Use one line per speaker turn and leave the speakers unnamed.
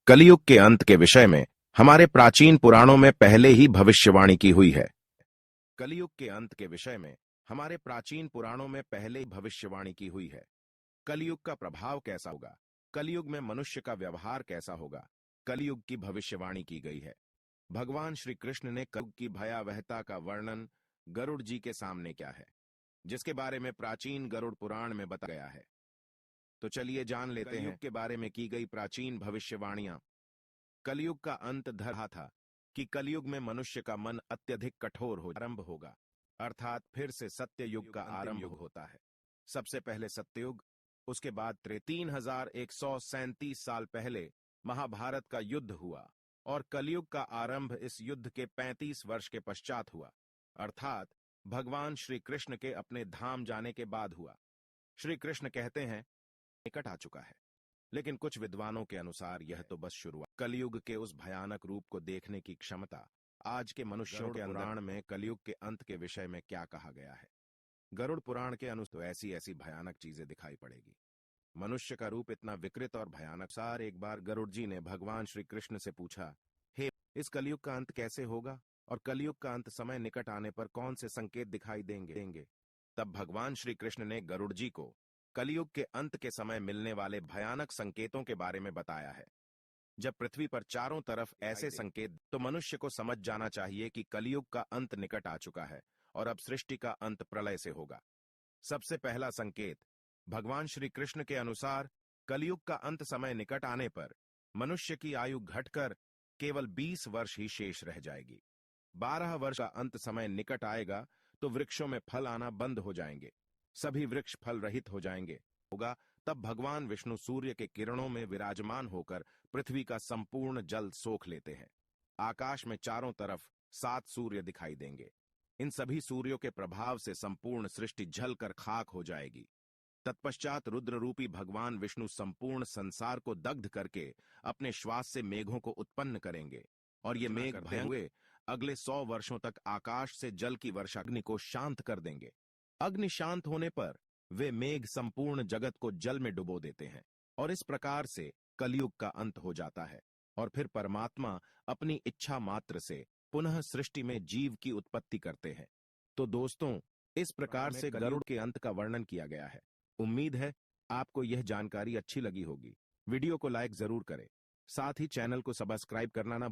कलयुग के अंत के विषय में हमारे प्राचीन पुराणों में पहले ही भविष्यवाणी की हुई है। कलयुग के अंत के विषय में हमारे प्राचीन पुराणों में पहले ही भविष्यवाणी की हुई है। कलयुग का प्रभाव कैसा होगा, कलयुग में मनुष्य का व्यवहार कैसा होगा, कलयुग की भविष्यवाणी की गई है। भगवान श्री कृष्ण ने कलयुग की भयावहता का वर्णन गरुड़ जी के सामने किया है, जिसके बारे में प्राचीन गरुड़ पुराण में बताया गया है। तो चलिए जान लेते हैं के बारे में की गई प्राचीन भविष्यवाणियां। कलयुग का अंत धरा था कि कलयुग में मनुष्य का मन अत्यधिक कठोर हो आरंभ होगा, अर्थात फिर से सत्य युग का आरंभ होता है। सबसे पहले सत्ययुग, उसके बाद 3137 साल पहले महाभारत का युद्ध हुआ और कलयुग का आरंभ इस युद्ध के 35 वर्ष के पश्चात हुआ, अर्थात भगवान श्री कृष्ण के अपने धाम जाने के बाद हुआ। श्री कृष्ण कहते हैं निकट आ चुका है, लेकिन कुछ विद्वानों के अनुसार यह तो बस शुरुआत। कलयुग के उस भयानक रूप को देखने की क्षमता आज के मनुष्यों के पुराण में कलयुग के अंत के विषय में क्या कहा गया है। गरुड़ पुराण के अनुसार तो ऐसी ऐसी भयानक चीजें दिखाई पड़ेगी। मनुष्य का रूप इतना विकृत और भयानक। सार एक बार गरुड़ जी ने भगवान श्री कृष्ण से पूछा, हे, इस कलयुग का अंत कैसे होगा और कलयुग का अंत समय निकट आने पर कौन से संकेत दिखाई देंगे। तब भगवान श्री कृष्ण ने गरुड़ जी को कलयुग के अंत के समय मिलने वाले भयानक संकेतों के बारे में बताया है। जब पृथ्वी पर चारों तरफ ऐसे संकेत, तो मनुष्य को समझ जाना चाहिए कि कलयुग का अंत निकट आ चुका है और अब सृष्टि का अंत प्रलय से होगा। सबसे पहला संकेत, भगवान श्री कृष्ण के अनुसार कलयुग का अंत समय निकट आने पर मनुष्य की आयु घटकर केवल 20 वर्ष ही शेष रह जाएगी। 12 वर्ष का अंत समय निकट आएगा तो वृक्षों में फल आना बंद हो जाएंगे, सभी वृक्ष फल रहित हो जाएंगे होगा। तब भगवान विष्णु सूर्य के किरणों में विराजमान होकर पृथ्वी का संपूर्ण जल सोख लेते हैं। आकाश में चारों तरफ 7 सूर्य दिखाई देंगे। इन सभी सूर्यों के प्रभाव से संपूर्ण सृष्टि जलकर खाक हो जाएगी। तत्पश्चात रुद्र रूपी भगवान विष्णु संपूर्ण संसार को दग्ध करके अपने श्वास से मेघों को उत्पन्न करेंगे और ये मेघ भय हुए अगले 100 वर्षों तक आकाश से जल की वर्षा अग्नि को शांत कर देंगे। अग्नि शांत होने पर वे मेघ संपूर्ण जगत को जल में डुबो देते हैं और इस प्रकार से कलयुग का अंत हो जाता है और फिर परमात्मा अपनी इच्छा मात्र से पुनः सृष्टि में जीव की उत्पत्ति करते हैं। तो दोस्तों, इस प्रकार से गरुड़ के अंत का वर्णन किया गया है। उम्मीद है आपको यह जानकारी अच्छी लगी होगी। वीडियो को लाइक जरूर करें, साथ ही चैनल को सब्सक्राइब करना ना